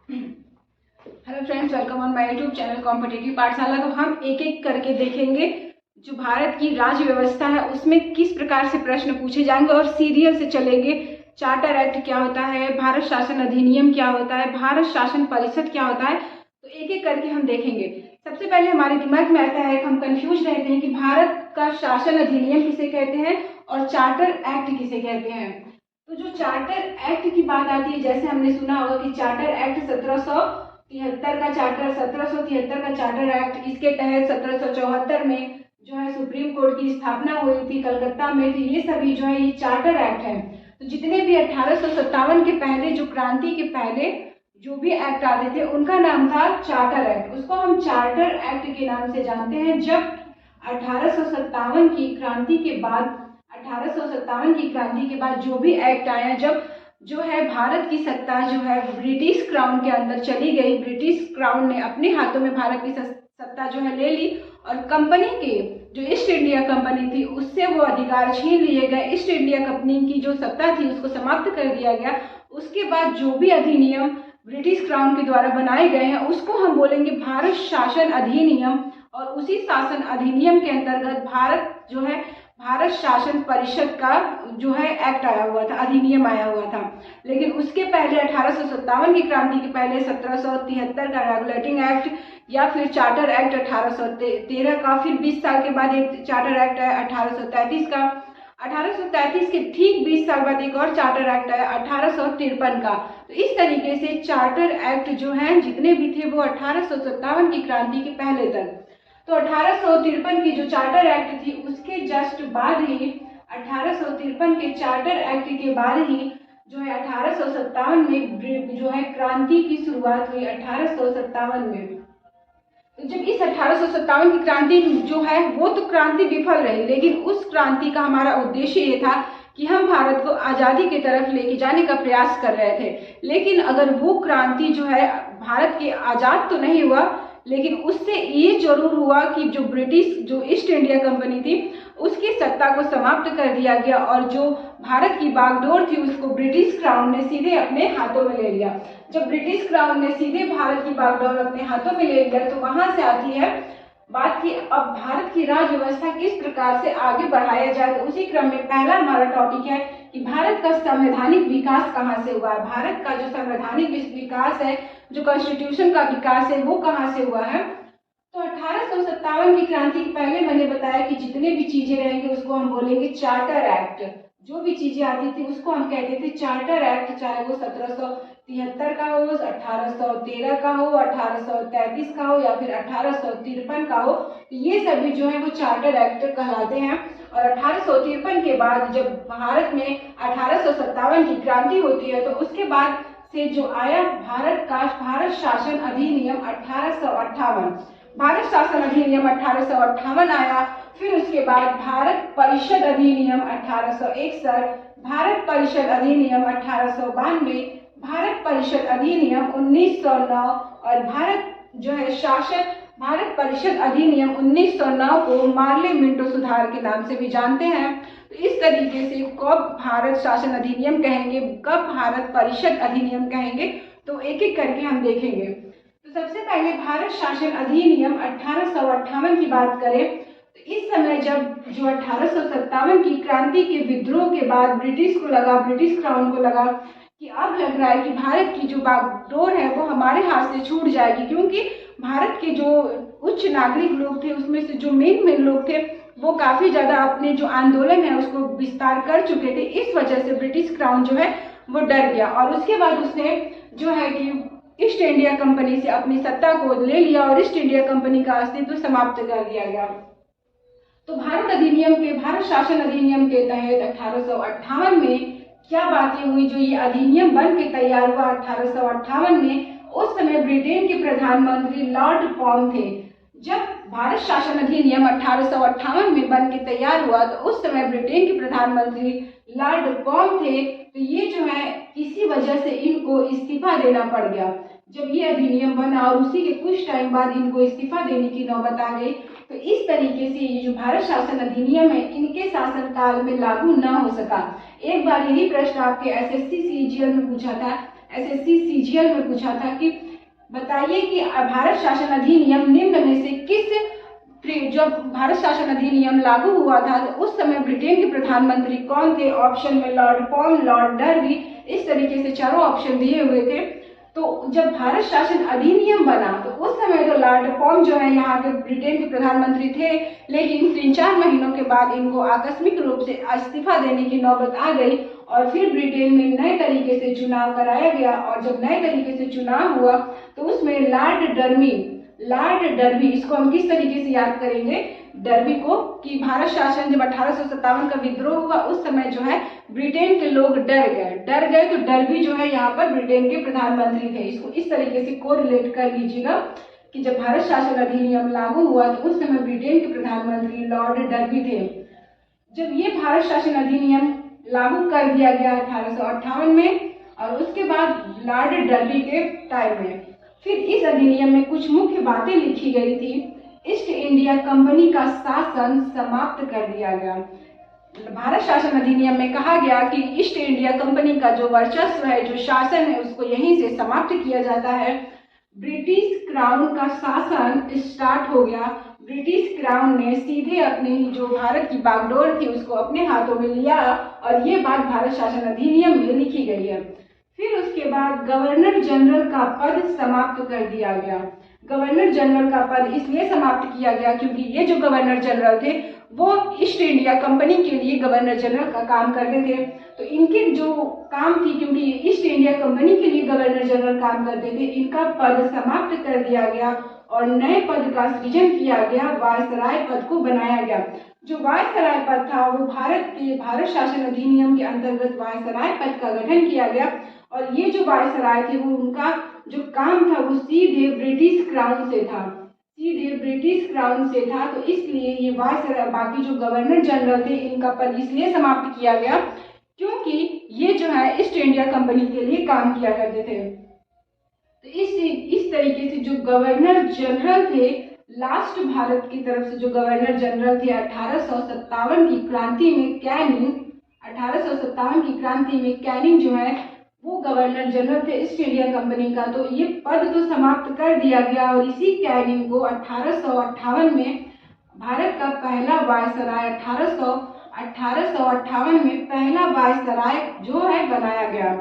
Hello friends, welcome on my YouTube channel competitive पाठशाला। तो हम एक एक करके देखेंगे जो भारत की राज्य व्यवस्था है उसमें किस प्रकार से प्रश्न पूछे जाएंगे और सीरियल से चलेंगे। चार्टर एक्ट क्या होता है, भारत शासन अधिनियम क्या होता है, भारत शासन परिषद क्या होता है, तो एक एक करके हम देखेंगे। सबसे पहले हमारे दिमाग में आता है, हम कंफ्यूज रहते हैं कि भारत का शासन अधिनियम किसे कहते हैं और चार्टर एक्ट किसे कहते हैं। तो जो चार्टर एक्ट की बात आती है, जैसे हमने सुना होगा कि चार्टर एक्ट 1773 का चार्टर 1773 का चार्टर एक्ट, इसके तहत 1774 में जो है सुप्रीम कोर्ट की स्थापना हुई थी, कलकत्ता में थी। ये सभी जो है ये चार्टर एक्ट है। तो जितने भी 1857 के पहले, जो क्रांति के पहले जो भी एक्ट आते थे उनका नाम था चार्टर एक्ट। उसको हम चार्टर एक्ट के नाम से जानते हैं। जब 1857 की क्रांति के बाद 1857 की क्रांति के बाद जो भी एक्ट आया, जब जो है भारत की सत्ता जो है ब्रिटिश क्राउन के अंदर चली गई, ब्रिटिश क्राउन ने अपने हाथों में भारत की सत्ता जो है ले ली और कंपनी के जो ईस्ट इंडिया कंपनी थी उससे वो अधिकार छीन लिए गए। ईस्ट इंडिया कंपनी की जो सत्ता थी उसको समाप्त कर दिया गया। उसके बाद जो भी अधिनियम ब्रिटिश क्राउन के द्वारा बनाए गए हैं उसको हम बोलेंगे भारत शासन अधिनियम। और उसी शासन अधिनियम के अंतर्गत भारत जो है भारत शासन परिषद का जो है एक्ट आया हुआ था, अधिनियम आया हुआ था। लेकिन उसके पहले 1857 की क्रांति के पहले 1773 का रेगुलेटिंग एक्ट या फिर चार्टर एक्ट 1813 का, फिर 20 साल के बाद एक चार्टर एक्ट है 1833 का। 1833 के ठीक 20 साल बाद एक और चार्टर एक्ट है 1853 का। तो इस तरीके से चार्टर एक्ट जो है जितने भी थे वो 1857 की क्रांति के पहले तक। तो 1853 की जो चार्टर एक्ट थी उसके जस्ट बाद ही 1853 के चार्टर एक्ट के बाद ही जो है 1857 में जो है क्रांति की शुरुआत हुई 1857 में। तो जब इस 1857 की क्रांति जो है वो तो क्रांति विफल रही, लेकिन उस क्रांति का हमारा उद्देश्य ये था कि हम भारत को आज़ादी की तरफ लेके जाने का प्रयास कर रहे थे। लेकिन अगर वो क्रांति जो है भारत के आज़ाद तो नहीं हुआ, लेकिन उससे ये जरूर हुआ कि जो ब्रिटिश जो ईस्ट इंडिया कंपनी थी उसकी सत्ता को समाप्त कर दिया गया और जो भारत की बागडोर थी उसको ब्रिटिश क्राउन ने सीधे अपने हाथों में ले लिया। जब ब्रिटिश क्राउन ने सीधे भारत की बागडोर अपने हाथों में ले लिया तो वहां से आती है बात की अब भारत की राज्य व्यवस्था किस प्रकार से आगे बढ़ाया जाए। तो उसी क्रम में पहला हमारा टॉपिक है कि भारत का संवैधानिक विकास कहाँ से हुआ है। भारत का जो संवैधानिक विकास है, जो कॉन्स्टिट्यूशन का विकास है, वो कहाँ से हुआ है। तो 1857 की क्रांति के पहले मैंने बताया कि जितने भी चीजें रहेंगे उसको हम बोलेंगे चार्टर एक्ट। जो भी चीजें आती थी उसको हम कहते थे चार्टर एक्ट, चाहे वो 1773 का हो, 1813 का हो, 1833 का हो या फिर 1853 का हो, ये सभी जो है वो चार्टर एक्ट कहलाते हैं। और 1853 के बाद जब भारत में 1857 की क्रांति होती है तो उसके बाद से जो आया भारत शासन अधिनियम 1858, भारत शासन अधिनियम 1858 आया। फिर उसके बाद भारत परिषद अधिनियम 1861, भारत परिषद अधिनियम 1892, भारत परिषद अधिनियम 1909 और भारत जो है शासन भारत परिषद अधिनियम 1909 को मार्ले मिंटो सुधार के नाम से भी जानते हैं। तो इस तरीके से कब भारत शासन अधिनियम कहेंगे, कब भारत परिषद अधिनियम कहेंगे, तो एक एक करके हम देखेंगे। तो सबसे पहले भारत शासन अधिनियम 1858 की बात करें तो इस समय जब जो 1857 की क्रांति के विद्रोह के बाद ब्रिटिश क्राउन को लगा कि अब लग रहा है कि भारत की जो बागडोर है वो हमारे हाथ से छूट जाएगी, क्योंकि भारत के जो उच्च नागरिक लोग थे उसमें से जो मेन लोग थे वो काफी ज्यादा अपने जो आंदोलन है उसको विस्तार कर चुके थे। इस वजह से ब्रिटिश क्राउन जो है वो डर गया और उसके बाद उसने जो है कि ईस्ट इंडिया कंपनी से अपनी सत्ता को ले लिया और ईस्ट इंडिया कंपनी का अस्तित्व समाप्त कर दिया गया। तो भारत शासन अधिनियम के तहत 1858 में क्या बातें हुई, जो ये अधिनियम बन के तैयार हुआ 1858 में, उस समय ब्रिटेन के प्रधानमंत्री लॉर्ड पॉम थे। जब भारत शासन अधिनियम 1858 में बन के तैयार हुआ तो उस समय ब्रिटेन के प्रधानमंत्री लॉर्ड पॉम थे। तो ये जो है इसी वजह से इनको इस्तीफा देना पड़ गया जब ये अधिनियम बना और उसी के कुछ टाइम बाद इनको इस्तीफा देने की नौबत आ गई। तो इस तरीके से ये जो भारत शासन अधिनियम है इनके शासनकाल में लागू न हो सका। एक बार यही प्रश्न आपके एसएससी सीजीएल में पूछा था SSC CGL में पूछा था कि बताइए कि भारत शासन अधिनियम निम्न में से किस, जब भारत शासन अधिनियम लागू हुआ था तो उस समय ब्रिटेन के प्रधानमंत्री कौन थे? ऑप्शन में लॉर्ड पॉम, लॉर्ड डर्बी, इस तरीके से चारों ऑप्शन दिए हुए थे। तो जब भारत शासन अधिनियम बना तो उस समय तो लॉर्ड पॉम जो है यहाँ के ब्रिटेन के प्रधानमंत्री थे, लेकिन 3-4 महीनों के बाद इनको आकस्मिक रूप से इस्तीफा देने की नौबत आ गई और फिर ब्रिटेन में नए तरीके से चुनाव कराया गया। और जब नए तरीके से चुनाव हुआ तो उसमें लॉर्ड डर्बी, इसको हम किस तरीके से याद करेंगे डर्बी को, कि भारत शासन जब 1857 का विद्रोह हुआ उस समय जो है ब्रिटेन के लोग डर गए तो डर्बी जो है यहाँ पर ब्रिटेन के प्रधानमंत्री थे। इसको इस तरीके से कोरिलेट कर लीजिएगा कि जब भारत शासन अधिनियम लागू हुआ तो उस समय ब्रिटेन के प्रधानमंत्री लॉर्ड डर्बी थे। जब ये भारत शासन अधिनियम लागू कर दिया गया 1858 में और उसके बाद लॉर्ड डर्बी के टाइम में फिर इस अधिनियम में कुछ मुख्य बातें लिखी गई थी। ईस्ट इंडिया कंपनी का शासन समाप्त कर दिया गया। भारत शासन अधिनियम में कहा गया कि ईस्ट इंडिया कंपनी का जो वर्चस्व है, जो शासन है, उसको यहीं से समाप्त किया जाता है। ब्रिटिश क्राउन का शासन स्टार्ट हो गया। ब्रिटिश क्राउन ने सीधे अपने ही जो भारत की बागडोर थी उसको अपने हाथों में लिया और ये बात भारत शासन अधिनियम में लिखी गई है। फिर उसके बाद गवर्नर जनरल का पद समाप्त कर दिया गया। गवर्नर जनरल का पद इसलिए समाप्त किया गया क्योंकि ये जो गवर्नर जनरल थे वो ईस्ट इंडिया कंपनी के लिए गवर्नर जनरल का काम करते थे। तो इनके जो काम थी, क्योंकि ईस्ट इंडिया कंपनी के लिए गवर्नर जनरल काम करते थे, इनका पद समाप्त कर दिया गया और नए पद का सृजन किया गया, वायसराय पद को बनाया गया। जो वायसराय पद था वो भारत शासन अधिनियम के अंतर्गत वायसराय पद का गठन किया गया और ये जो वायसराय थे वो उनका जो काम था वो सीधे ब्रिटिश क्राउन से था। तो इसलिए ये वायसराय, बाकी जो गवर्नर जनरल थे, इनका पद इसलिए समाप्त किया गया क्योंकि ये जो है ईस्ट इंडिया कंपनी के लिए काम किया करते थे। तो इस तरीके से जो गवर्नर जनरल थे, लास्ट भारत की तरफ से जो गवर्नर जनरल थे 1857 की क्रांति में कैनिंग जो है वो गवर्नर जनरल थे ईस्ट इंडिया कंपनी का। तो ये पद तो समाप्त कर दिया गया और इसी कैनिंग को 1858 में भारत का पहला वायसराय 1858 में पहला वायसराय जो है बनाया गया।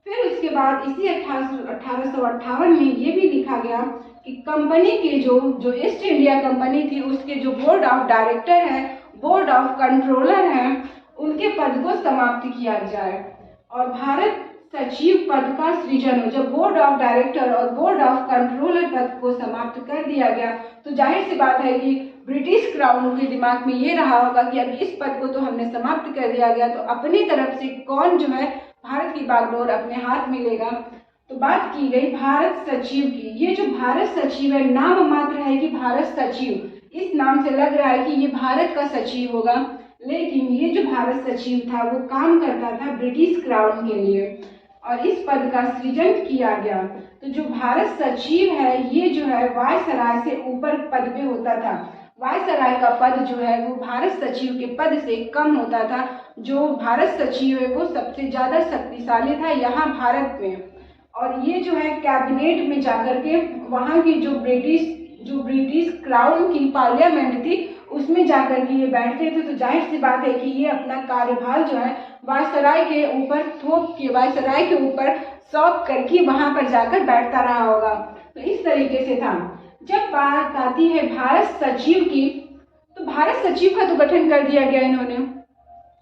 फिर उसके बाद इसी 1858 में ये भी लिखा गया कि कंपनी के जो ईस्ट इंडिया कंपनी थी उसके जो बोर्ड ऑफ डायरेक्टर है, बोर्ड ऑफ कंट्रोलर है, उनके पद को समाप्त किया जाए और भारत सचिव पद का सृजन हो। जब बोर्ड ऑफ डायरेक्टर और बोर्ड ऑफ कंट्रोलर पद को समाप्त कर दिया गया तो जाहिर सी बात है कि ब्रिटिश क्राउन के दिमाग में ये रहा होगा कि अब इस पद को तो हमने समाप्त कर दिया गया, तो अपनी तरफ से कौन जो है भारत की बागडोर अपने हाथ में लेगा। तो बात की गई भारत सचिव की। ये जो भारत सचिव है, नाम मात्र है कि भारत सचिव, इस नाम से लग रहा है कि ये भारत का सचिव होगा, लेकिन ये जो भारत सचिव था वो काम करता था ब्रिटिश क्राउन के लिए और इस पद का सृजन किया गया। तो जो भारत सचिव है ये जो है वायसराय से ऊपर पद पे होता था। वायसराय का पद जो है वो भारत सचिव के पद से कम होता था। जो भारत सचिव है वो सबसे ज्यादा शक्तिशाली था यहाँ भारत में और ये जो है कैबिनेट में जाकर के वहाँ की जो ब्रिटिश क्राउन की पार्लियामेंट थी उसमें जाकर के ये बैठते थे। तो जाहिर सी बात है कि ये अपना कार्यभार जो है वायसराय के ऊपर वायसराय के ऊपर सौंप करके वहां पर जाकर बैठता रहा होगा। तो इस तरीके से था। जब बात आती है भारत सचिव की, तो भारत सचिव का तो गठन कर दिया गया इन्होंने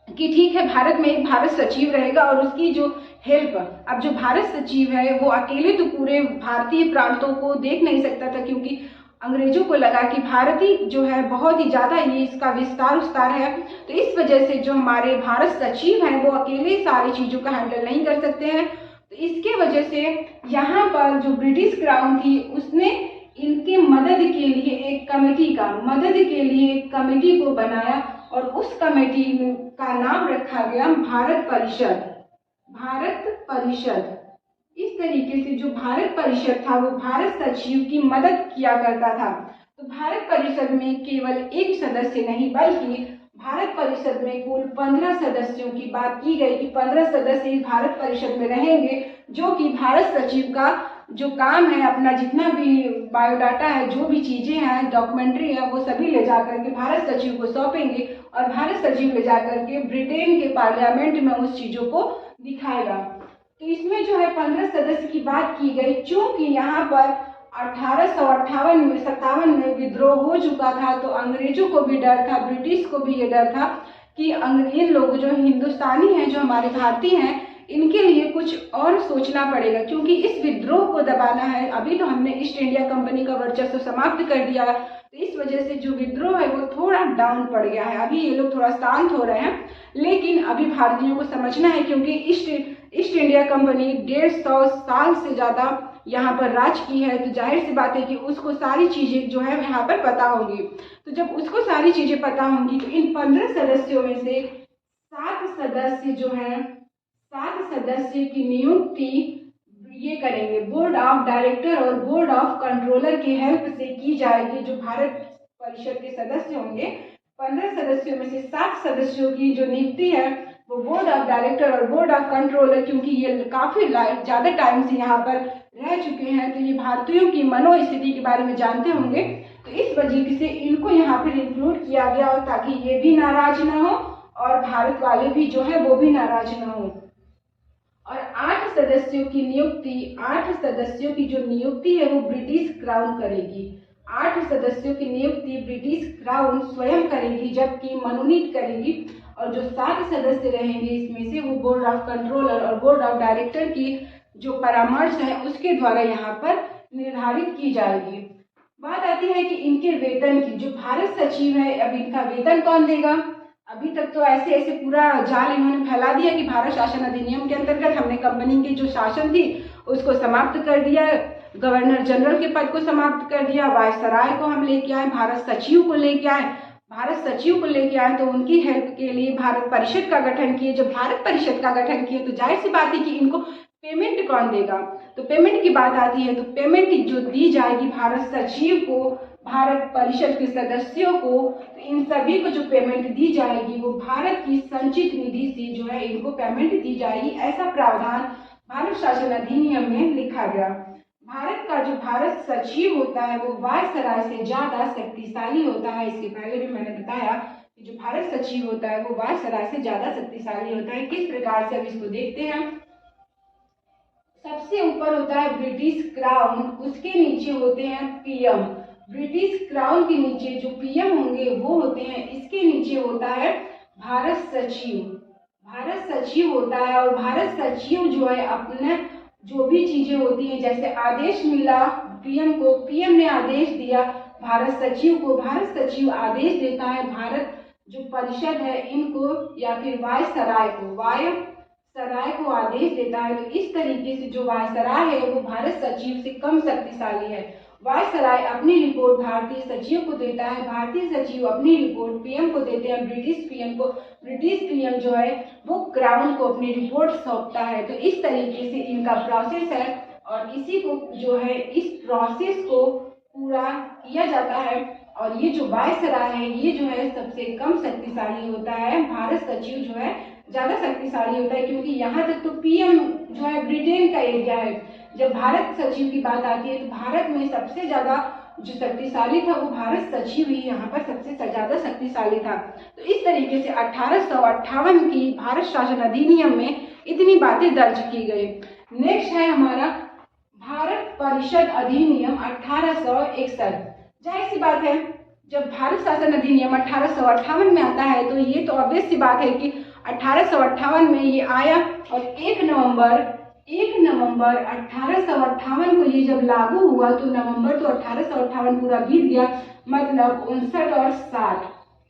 कि ठीक है भारत में एक भारत सचिव रहेगा और उसकी जो हेल्प, अब जो भारत सचिव है वो अकेले तो पूरे भारतीय प्रांतों को देख नहीं सकता था क्योंकि अंग्रेजों को लगा कि भारतीय जो है बहुत ही ज़्यादा ये इसका विस्तार है। तो इस वजह से जो हमारे भारत सचिव हैं वो अकेले सारी चीज़ों का हैंडल नहीं कर सकते हैं। तो इसके वजह से यहाँ पर जो ब्रिटिश क्राउन थी उसने इनके मदद के लिए एक कमेटी को बनाया और उस कमेटी का नाम रखा गया भारत परिषद। इस तरीके से जो भारत परिषद था वो भारत सचिव की मदद किया करता था। तो भारत परिषद में केवल एक सदस्य नहीं बल्कि भारत परिषद में कुल 15 सदस्यों की बात की गई कि 15 सदस्य इस भारत परिषद में रहेंगे, जो कि भारत सचिव का जो काम है, अपना जितना भी बायोडाटा है, जो भी चीज़ें हैं, डॉक्यूमेंट्री है, वो सभी ले जाकर के भारत सचिव को सौंपेंगे और भारत सचिव ले जाकर के ब्रिटेन के पार्लियामेंट में उस चीज़ों को दिखाएगा। तो इसमें जो है 15 सदस्य की बात की गई। चूंकि यहाँ पर 1857 में विद्रोह हो चुका था, तो अंग्रेजों को भी डर था, ब्रिटिश को भी ये डर था कि अंग्रेज लोग जो हिंदुस्तानी हैं, जो हमारे भारतीय हैं, इनके लिए कुछ और सोचना पड़ेगा, क्योंकि इस विद्रोह को दबाना है। अभी तो हमने ईस्ट इंडिया कंपनी का वर्चस्व समाप्त कर दिया, तो इस वजह से जो विद्रोह है वो थोड़ा डाउन पड़ गया है। अभी ये लोग थोड़ा शांत हो रहे हैं, लेकिन अभी भारतीयों को समझना है, क्योंकि ईस्ट इंडिया कंपनी 150 साल से ज़्यादा यहाँ पर राज की है, तो जाहिर सी बात है कि उसको सारी चीज़ें जो है यहाँ पर पता होंगी। तो जब उसको सारी चीज़ें पता होंगी, तो इन 15 सदस्यों में से 7 सदस्य जो हैं, 7 सदस्य की नियुक्ति ये करेंगे, बोर्ड ऑफ डायरेक्टर और बोर्ड ऑफ कंट्रोलर की हेल्प से की जाएगी। जो भारत परिषद के सदस्य होंगे, 15 सदस्यों में से 7 सदस्यों की जो नियुक्ति है वो बोर्ड ऑफ डायरेक्टर और बोर्ड ऑफ कंट्रोलर, क्योंकि ये काफ़ी ज़्यादा टाइम से यहाँ पर रह चुके हैं, तो ये भारतीयों की मनोस्थिति के बारे में जानते होंगे, तो इस वजह से इनको यहाँ पर इंक्लूड किया गया, और ताकि ये भी नाराज ना हो और भारत वाले भी जो है वो भी नाराज ना हो। और 8 सदस्यों की नियुक्ति, 8 सदस्यों की जो नियुक्ति है वो ब्रिटिश क्राउन करेगी। 8 सदस्यों की नियुक्ति ब्रिटिश क्राउन स्वयं करेगी, जबकि मनोनीत करेगी, और जो 7 सदस्य रहेंगे इसमें से वो बोर्ड ऑफ कंट्रोलर और बोर्ड ऑफ डायरेक्टर की जो परामर्श है उसके द्वारा यहाँ पर निर्धारित की जाएगी। बात आती है कि इनके वेतन की। जो भारत सचिव है, अब इनका वेतन कौन देगा? अभी तक तो ऐसे पूरा जाल इन्होंने फैला दिया कि भारत शासन अधिनियम के अंतर्गत हमने कंपनी की जो शासन थी उसको समाप्त कर दिया, गवर्नर जनरल के पद को समाप्त कर दिया, वायसराय को हम लेके आए, भारत सचिव को लेके आए। भारत सचिव को लेके आए तो उनकी हेल्प के लिए भारत परिषद का गठन किए। जब भारत परिषद का गठन किए तो जाहिर सी बात है कि इनको पेमेंट कौन देगा? तो पेमेंट की बात आती है, तो पेमेंट जो दी जाएगी भारत सचिव को, भारत परिषद के सदस्यों को, तो इन सभी को जो पेमेंट दी जाएगी वो भारत की संचित निधि से जो है इनको पेमेंट दी जाएगी। ऐसा प्रावधान भारत शासन अधिनियम में लिखा गया। भारत का जो भारत सचिव होता है वो वायसराय से ज्यादा शक्तिशाली होता है। इसके पहले भी मैंने बताया कि जो भारत सचिव होता है वो वायसराय से ज्यादा शक्तिशाली होता है। किस प्रकार से अब इसको देखते हैं। सबसे ऊपर होता है ब्रिटिश क्राउन, उसके नीचे होते हैं पीएम। ब्रिटिश क्राउन के नीचे जो पीएम होंगे वो होते हैं, इसके नीचे होता है भारत सचिव। भारत सचिव होता है, और भारत सचिव जो है अपने जो भी चीजें होती हैं, जैसे आदेश मिला पीएम को, पीएम ने आदेश दिया भारत सचिव को, भारत सचिव आदेश देता है भारत जो परिषद है इनको, या फिर वायसराय को आदेश देता है। तो इस तरीके से जो वायसराय है वो भारत सचिव से कम शक्तिशाली है। वायसराय अपनी रिपोर्ट भारतीय सचिव को देता है, भारतीय सचिव अपनी रिपोर्ट पीएम को देते हैं, ब्रिटिश पीएम को। ब्रिटिश पीएम जो है वो क्राउन को अपनी रिपोर्ट सौंपता है। तो इस तरीके से इनका प्रोसेस है, और इसी को जो है इस प्रोसेस को पूरा किया जाता है। और ये जो वायसराय है ये जो है सबसे कम शक्तिशाली होता है, भारत सचिव जो है ज्यादा शक्तिशाली होता है, क्योंकि यहाँ तक तो पीएम जो है ब्रिटेन का एरिया है। जब भारत सचिव की बात आती है तो भारत में सबसे ज्यादा जो शक्तिशाली था वो भारत सचिव ही यहाँ पर सबसे ज्यादा शक्तिशाली था। तो इस तरीके से 1858 की भारत शासन अधिनियम में इतनी बातें दर्ज की गई। नेक्स्ट है हमारा भारत परिषद अधिनियम 1861। जाहिर सी बात है जब भारत शासन अधिनियम 1858 में आता है तो ये तो ऑब्वियस सी बात है कि 1858 में ये आया, और 1 नवंबर 1858 को ये जब लागू हुआ तो नवंबर तो 1858 पूरा बीत गया, मतलब 59 और 60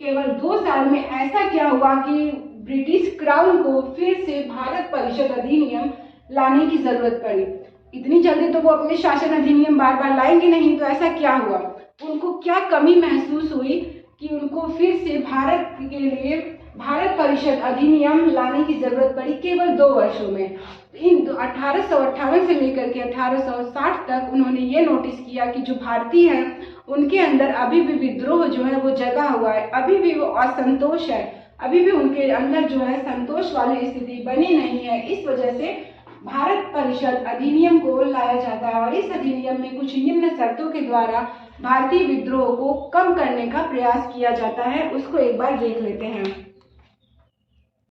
केवल 2 साल में ऐसा क्या हुआ कि ब्रिटिश क्राउन को फिर से भारत परिषद अधिनियम लाने की जरूरत पड़ी। इतनी जल्दी तो वो अपने शासन अधिनियम बार बार लाएंगे नहीं, तो ऐसा क्या हुआ, उनको क्या कमी महसूस हुई कि उनको फिर से भारत के लिए भारत परिषद अधिनियम लाने की जरूरत पड़ी केवल 2 वर्षों में। इन 1858 से लेकर के 1860 तक उन्होंने ये नोटिस किया कि जो भारतीय है उनके अंदर अभी भी विद्रोह जो है वो जगा हुआ है, अभी भी वो असंतोष है, अभी भी उनके अंदर जो है संतोष वाली स्थिति बनी नहीं है। इस वजह से भारत परिषद अधिनियम को लाया जाता है और इस अधिनियम में कुछ निम्न शर्तों के द्वारा भारतीय विद्रोह को कम करने का प्रयास किया जाता है। उसको एक बार देख लेते हैं।